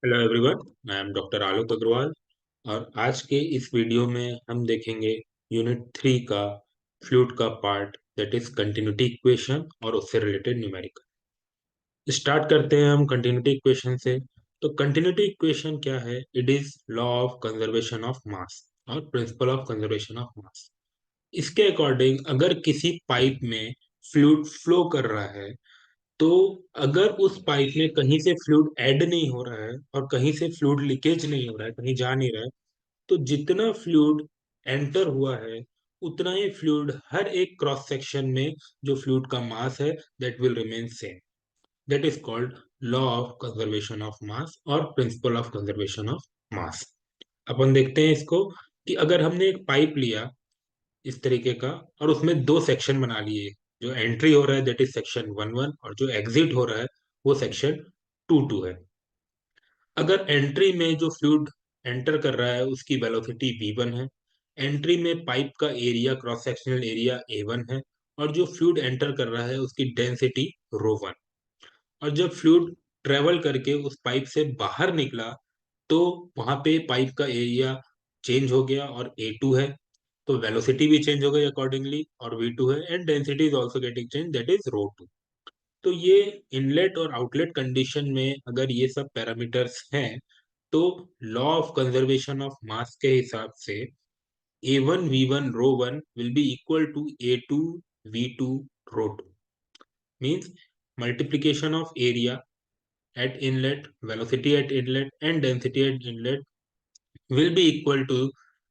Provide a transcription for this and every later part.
Hello everyone, मैं M doctor आलोक अग्रवाल। और आज के इस वीडियो में हम देखेंगे यूनिट 3 का फ्लूइड का part, that is continuity equation और उससे रिलेटेड न्यूमेरिकल। स्टार्ट करते हैं हम कंटिन्यूटी इक्वेशन से। तो कंटिन्यूटी इक्वेशन क्या है? It is law of conservation of mass और principle of conservation of mass. इसके अकॉर्डिंग अगर किसी पाइप में फ्लूइड फ्लो कर रहा है, तो अगर उस पाइप में कहीं से फ्लूइड ऐड नहीं हो रहा है और कहीं से फ्लूइड लीकेज नहीं हो रहा है, कहीं जा नहीं रहा है, तो जितना फ्लूइड एंटर हुआ है उतना ही फ्लूइड हर एक क्रॉस सेक्शन में जो फ्लूइड का मास है that will remain same. That is called law of conservation of mass और principle of conservation of mass. अपन देखते हैं इसको कि अगर हमने एक पाइप लिया इस तरीके का और उसमें दो सेक्शन बना लिए। जो एंट्री हो रहा है दैट इज सेक्शन 1 1, और जो एग्जिट हो रहा है वो सेक्शन 2 2 है। अगर एंट्री में जो फ्लूइड एंटर कर रहा है उसकी वेलोसिटी v1 है, एंट्री में पाइप का area, cross sectional area a1 है, और जो फ्लूइड एंटर कर रहा है उसकी डेंसिटी ρ1। और जब फ्लूइड ट्रेवल करके उस पाइप से बाहर निकला तो वहां पे पाइप का एरिया चेंज हो गया और a2 है, तो वेलोसिटी भी चेंज हो गई अकॉर्डिंगली और v2 है, and density is also getting change that is ρ2। तो ये इनलेट और आउटलेट कंडीशन में अगर ये सब पैरामीटर्स हैं, तो law of conservation of mass के हिसाब से a1 v1 ρ1 will be equal to a2 v2 ρ2। Means multiplication of area at inlet, velocity at inlet, and density at inlet will be equal to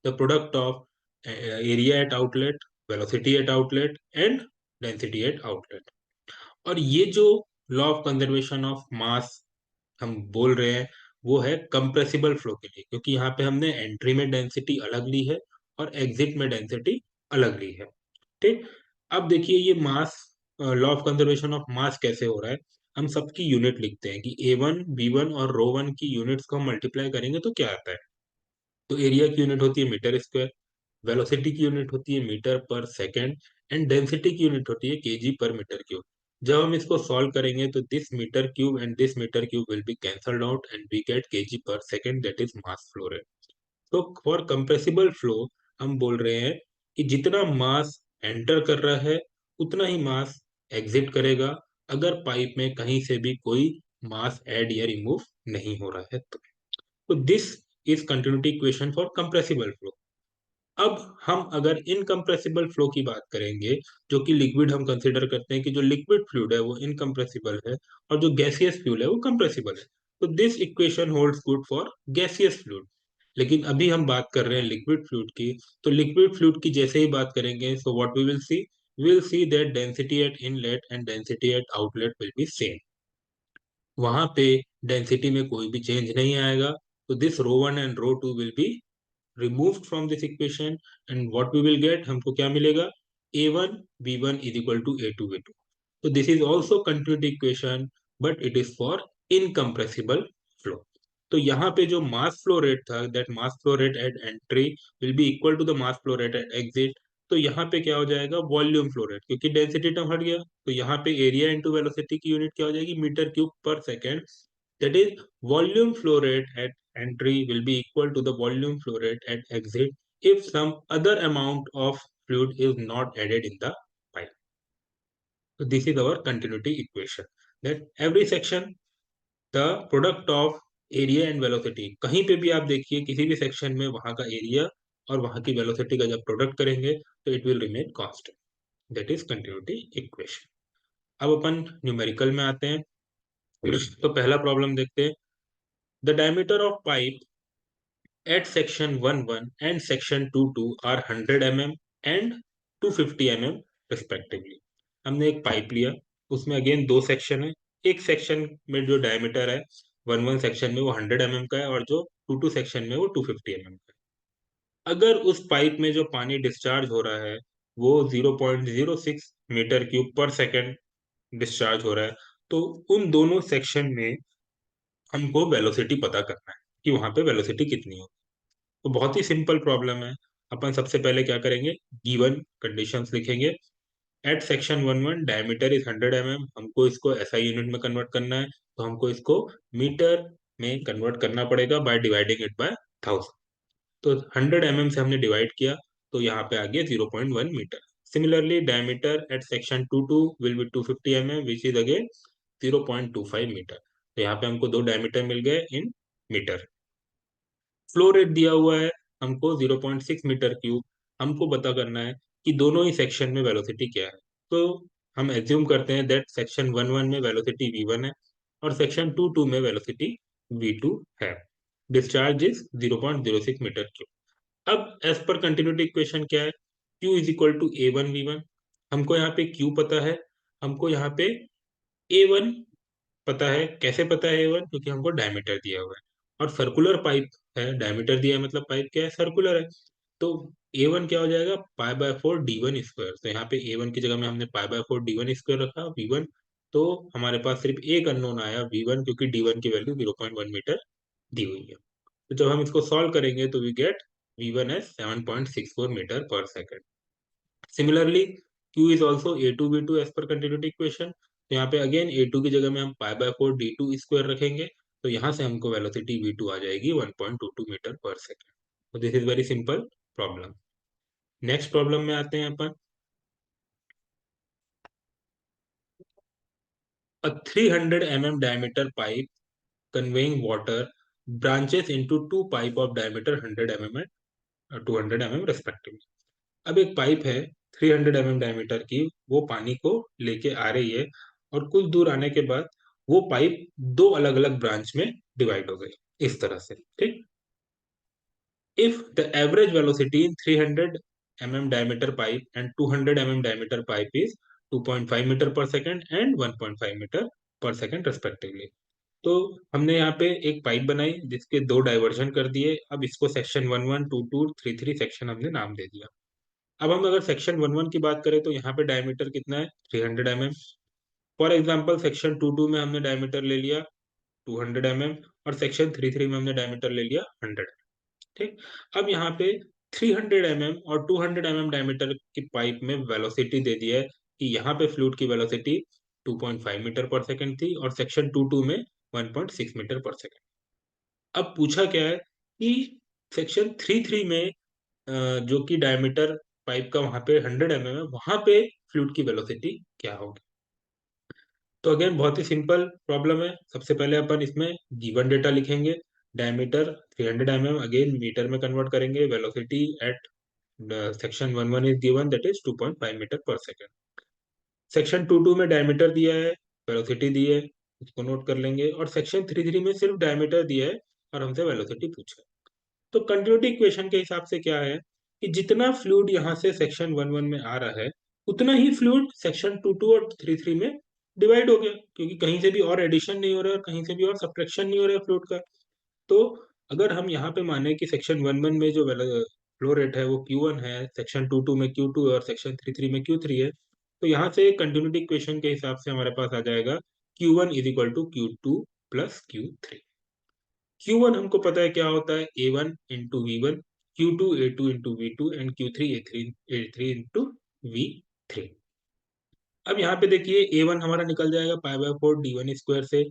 the product of area at outlet, velocity at outlet, and density at outlet। और ये जो law of conservation of मास हम बोल रहे हैं वो है compressible flow के लिए, क्योंकि यहाँ पे हमने एंट्री में डेंसिटी अलग ली है और एग्जिट में डेंसिटी अलग ली है। ठीक। अब देखिए ये mass, law of conservation of mass कैसे हो रहा है। हम सबकी यूनिट लिखते हैं कि a1 v1 और ρ1 की यूनिट्स को हम मल्टीप्लाई करेंगे तो क्या आता है। तो एरिया की यूनिट होती है मीटर स्क्वायर, वेलोसिटी की यूनिट होती है metre per second, and density की यूनिट होती है केजी पर मीटर क्यूब। जब हम इसको सॉल्व करेंगे तो this metre cube and this metre cube will be cancelled out and we get KG per second, that is mass flow rate. तो फॉर कंप्रेसिबल फ्लो हम बोल रहे हैं कि जितना मास एंटर कर रहा है उतना ही मास एग्जिट करेगा, अगर पाइप में कहीं से भी कोई मास ऐड या रिमूव नहीं हो रहा है तो this is continuity equation for compressible flow. अब हम अगर इनकम्प्रेसिबल फ्लो की बात करेंगे, जो कि लिक्विड हम कंसिडर करते हैं कि जो लिक्विड फ्लूइड है वो इनकम्प्रेसिबल है और जो गैसियस फ्लूइड है वो कंप्रेसिबल है, तो this equation holds good for gaseous fluid. लेकिन अभी हम बात कर रहे हैं लिक्विड फ्लूइड की, तो लिक्विड फ्लूइड की जैसे ही बात करेंगे so what we will see that density at inlet and density at outlet will be same. वहां पे डेंसिटी में कोई भी चेंज नहीं आएगा, तो this ρ1 and ρ2 will be removed from this equation, and what we will get, हमको क्या मिलेगा, a1 b1 is equal to a2 b2। so this is also continuity equation, but it is for incompressible flow। तो यहाँ पे जो mass flow rate था, that mass flow rate at entry will be equal to the mass flow rate at exit. तो यहाँ पे क्या हो जाएगा, वॉल्यूम फ्लो रेट, क्योंकि डेंसिटी टर्म हट गया, तो यहाँ पे एरिया इंटू वेलोसिटी की यूनिट क्या हो जाएगी, metre cube per second. That is volume flow rate at entry will be equal to the volume flow rate at exit if some other amount of fluid is not added in the pipe। So this is our continuity equation, that every section the product of area and velocity, कहीं पे भी आप देखिए किसी भी section में वहां का एरिया और वहां की वेलोसिटी का जब प्रोडक्ट करेंगे तो it will remain constant, that is continuity equation. अब अपन न्यूमेरिकल में आते हैं। तो पहला प्रॉब्लम देखते हैं। The diameter of pipe at section 1 1 and section 2 2 are 100 mm and 250 mm respectively। हमने एक पाइप लिया, उसमें अगेन दो सेक्शन है। एक सेक्शन में जो डायमीटर है 1 1 सेक्शन में वो 100 mm का है, और जो 2 2 सेक्शन में वो 250 mm का है। अगर उस पाइप में जो पानी डिस्चार्ज हो रहा है वो 0.06 metre cube per second discharge हो रहा है, तो उन दोनों सेक्शन में हमको वेलोसिटी पता करना है कि वहां पे वेलोसिटी कितनी हो। तो बहुत ही सिंपल प्रॉब्लम है। अपन सबसे पहले क्या करेंगे, गिवन कंडीशंस लिखेंगे। At section 1 1 diameter is 100 mm, हमको इसको एसआई यूनिट में कन्वर्ट करना है, तो हमको इसको मीटर में कन्वर्ट करना पड़ेगा बाय डिवाइडिंग इट बाय 1000। तो 100 mm से हमने डिवाइड किया तो यहाँ पे आ गया 0.1 metre. Similarly diameter at section 22 will be 250 mm which is again 0.25 metre. तो यहाँ पे हमको दो डायमीटर मिल गए इन मीटर। फ्लो रेट दिया हुआ है हमको 0.6 मीटर क्यूब। हमको पता करना है कि दोनों ही सेक्शन में वेलोसिटी क्या है। तो हम एज्यूम करते हैं दैट सेक्शन 11 में वेलोसिटी v1 है और सेक्शन 22 में वेलोसिटी v2 है। Discharge is 0.06 metre cube. अब एज पर कंटिन्यूटी इक्वेशन क्या है, q is equal to a1 v1। हमको यहाँ पे q पता है, हमको यहाँ पे a1 पता है। कैसे पता है A1? क्योंकि हमको डायमीटर दिया हुआ है और सर्कुलर पाइप है। डायमीटर दिया है मतलब पाइप क्या है, सर्कुलर है। तो A1 क्या हो जाएगा, π/4 d1 स्क्वायर। तो यहाँ पे A1 की जगह में हमने π/4 d1 स्क्वायर रखा v1। तो हमारे पास सिर्फ एक अननोन आया v1, क्योंकि d1 की वैल्यू 0.1 मीटर दी हुई है। तो जब हम इसको सॉल्व करेंगे तो we get v1 as 7.64 metre per second. Similarly Q is also A2 V2 as per continuity equation. तो यहाँ पे अगेन A2 की जगह में हम π/4 d2 स्क्वायर रखेंगे। तो यहाँ से हमको वेलोसिटी v2 आ जाएगी 1.22 मीटर पर सेकेंड। तो this is very simple problem. Next problem में आते हैं अपन। अ 300 mm diameter pipe conveying water branches into two pipe of diameter 100 mm and 200 mm respectively। अब एक पाइप है 300 mm डायमीटर की, वो पानी को लेके आ रही है और कुछ दूर आने के बाद वो पाइप दो अलग अलग ब्रांच में डिवाइड हो गई इस तरह से। ठीक, if the average velocity in 300 mm diameter pipe and 200 mm diameter pipe is 2.5 metre per second and 1.5 metre per second respectively. तो हमने यहाँ पे एक पाइप बनाई जिसके दो डाइवर्जन कर दिए। अब इसको सेक्शन 11, 22, 33 सेक्शन हमने नाम दे दिया। अब हम अगर सेक्शन 11 की बात करें तो यहाँ पे डायमीटर कितना है, 300 mm। फॉर एग्जांपल सेक्शन 22 में हमने डायमीटर ले लिया 200 mm और सेक्शन 33 में हमने डायमीटर ले लिया 100। ठीक, अब यहाँ पे 300 mm और 200 mm डायमीटर की पाइप में वेलोसिटी दे दिया है कि यहाँ पे फ्लूइड की वेलोसिटी 2.5 मीटर पर सेकंड थी और सेक्शन 22 में 1.6 मीटर पर सेकंड। अब पूछा क्या है कि सेक्शन 33 में जो कि डायमीटर पाइप का वहां पे 100 mm है, वहां पे फ्लूइड की वेलोसिटी क्या होगी। तो अगेन बहुत ही सिंपल प्रॉब्लम है। सबसे पहले अपन इसमें गिवन डेटा लिखेंगे। डायमीटर 300 mm अगेन मीटर में कन्वर्ट करेंगे। Velocity at section 11 is given that is 2.5 metre per second. Section 22 में डायमीटर दिया है, वेलोसिटी दी है, इसको नोट कर लेंगे। और सेक्शन 33 में सिर्फ डायमीटर दिया है और हमसे वेलोसिटी पूछा है। तो कंटिन्यूटी इक्वेशन के हिसाब से क्या है कि जितना फ्लूइड यहाँ से सेक्शन 11 में आ रहा है उतना ही फ्लूइड सेक्शन 22 और 33 में डिवाइड हो गया, क्योंकि कहीं से भी और एडिशन नहीं हो रहा है और कहीं से भी और सब्ट्रैक्शन नहीं हो रहा है फ्लूइड का। तो अगर हम यहाँ पे माने कि सेक्शन 11 में जो फ्लो रेट है वो Q1 है, सेक्शन 22 में Q2 है और सेक्शन 33 में Q3 है, तो यहाँ से कंटिन्यूटी इक्वेशन के हिसाब से हमारे पास आ जाएगा Q1 is equal to Q2 plus Q3। Q1 हमको पता है क्या होता है, A1 into V1, Q2 A2 into V2 and Q3 A3 into V3। अब यहाँ पे देखिए A1 हमारा निकल जाएगा π/4 d1 स्क्वायर से,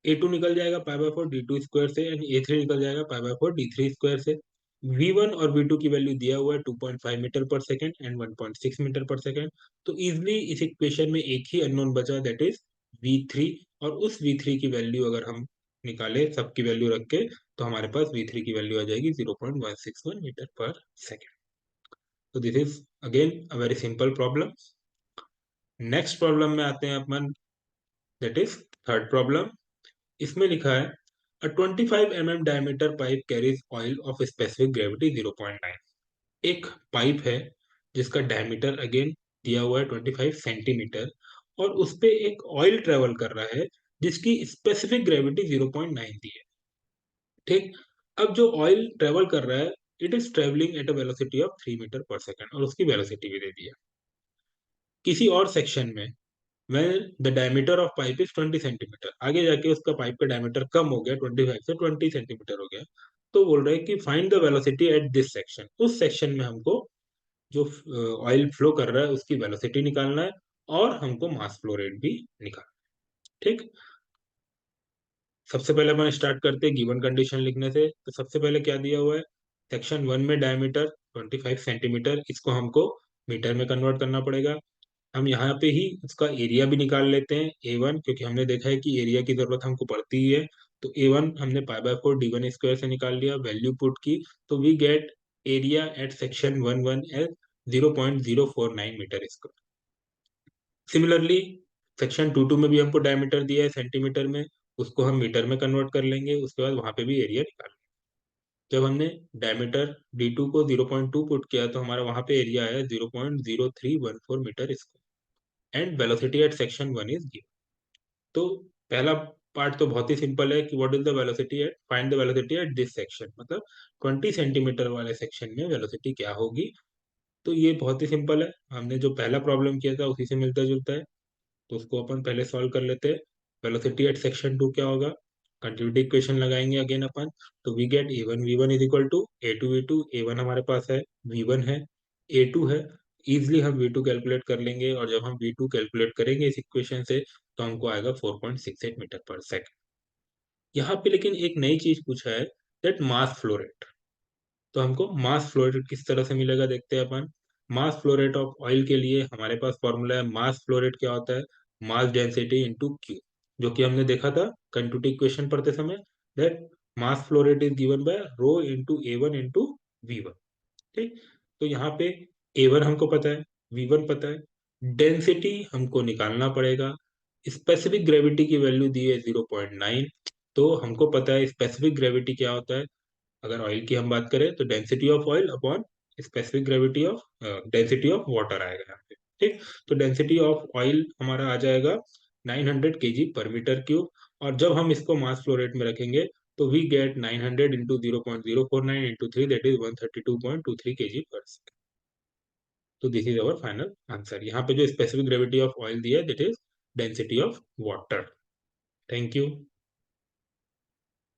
A2 निकल जाएगा π/4 d2 स्क्वायर से एंड A3 निकल जाएगा π/4 d3 स्क्वायर से। V1 और V2 की वैल्यू दिया हुआ है 2.5 metre per second and 1.6 metre per second. तो इजिली इस इक्वेशन में एक ही अननोन बचा दैट इज V3। और उस V3 की वैल्यू अगर हम निकाले सबकी वैल्यू रख के तो हमारे पास V3 की वैल्यू आ जाएगी 0.161 मीटर पर सेकेंड। तो this is again a very simple problem. Next problem में आते हैं अपन, दैट इज थर्ड प्रॉब्लम। इसमें लिखा है A 25 mm diameter pipe carries oil of specific gravity 0.9। एक पाइप है जिसका डायमीटर अगेन दिया हुआ है 25 सेंटीमीटर और उस पे एक ऑयल ट्रेवल कर रहा है जिसकी स्पेसिफिक ग्रेविटी 0.9 दी है। ठीक, अब जो ऑयल ट्रेवल कर रहा है it is travelling at a velocity of 3 metre per second और उसकी वेलोसिटी भी दे दी है। किसी और सेक्शन में when the diameter of pipe is 20 centimetre, आगे जाके उसका पाइप का डायमीटर कम हो गया 25 से 20 सेंटीमीटर हो गया, तो बोल रहे हैं कि find the velocity at this section. उस सेक्शन में हमको जो ऑयल फ्लो कर रहा है उसकी वेलोसिटी निकालना है और हमको मास फ्लो रेट भी निकालना है। ठीक, सबसे पहले अपन स्टार्ट करते हैं गिवन कंडीशन लिखने से। तो सबसे पहले क्या दिया हुआ है, सेक्शन 1 में डायमीटर 25 सेंटीमीटर, इसको हमको मीटर में कन्वर्ट करना पड़ेगा। हम यहाँ पे ही उसका एरिया भी निकाल लेते हैं A1, क्योंकि हमने देखा है कि एरिया की जरूरत हमको पड़ती ही है। तो A1 हमने π/4 D1 स्क्वायर से निकाल लिया, वैल्यू पुट की, तो we get area at section 1 as 0.049 metre square. Similarly section 2 में भी हमको डायमीटर दिया है सेंटीमीटर में, उसको हम मीटर में कन्वर्ट कर लेंगे, उसके बाद वहां पे भी एरिया निकाल लेंगे। जब हमने डायमीटर D2 को 0.2 पुट किया तो हमारा वहां पे एरिया आया 0.0314 metre square and velocity at section 1 is given. तो पहला पार्ट तो बहुत ही सिंपल है कि what is the velocity at, find the velocity at this section, मतलब 20 सेंटीमीटर वाले सेक्शन में वेलोसिटी क्या होगी। तो ये बहुत ही सिंपल है, हमने जो पहला प्रॉब्लम किया था उसी से मिलता जुलता है। तो उसको अपन पहले सॉल्व कर लेते हैं। वेलोसिटी एट सेक्शन 2 क्या होगा, कंटिन्यूटी इक्वेशन लगाएंगे अगेन अपन। तो we get A1 V1 is equal to A2 V2, A1 हमारे पास है, V1 है, A2 है। इजिली हम V2 कैलकुलेट कर लेंगे, और जब हम V2 कैलकुलेट करेंगे इस इक्वेशन से तो हमको आएगा 4.68 मीटर पर सेकंड। यहाँ पे लेकिन एक नई चीज पूछा है, दैट मास फ्लो रेट। तो हमको मास फ्लो रेट किस तरह से मिलेगा देखते हैं अपन। Mass flow rate of oil के लिए हमारे पास फॉर्मूला है, मास फ्लो रेट क्या होता है, मास डेंसिटी इनटू क्यू, जो कि हमने देखा था कंटिन्यूटी इक्वेशन पढ़ते समय, that mass flow rate is given by rho into A1 into V1। ठीक, तो यहाँ पे A1 हमको पता है, V1 पता है, डेंसिटी हमको निकालना पड़ेगा। स्पेसिफिक ग्रेविटी की वैल्यू दी है 0.9, तो हमको पता है स्पेसिफिक ग्रेविटी क्या होता है। अगर ऑयल की हम बात करें तो density of oil upon specific gravity of density of water आएगा यहाँ पे। ठीक, तो डेंसिटी ऑफ ऑयल हमारा आ जाएगा 900 केजी पर मीटर क्यूब, और जब हम इसको मास फ्लो रेट में रखेंगे तो we get 900 into 0.049 into 3, that is 132.23 kg per second. तो this is our final answer. यहाँ पे जो स्पेसिफिक ग्रेविटी ऑफ ऑयल दिया है that is density of water. Thank you.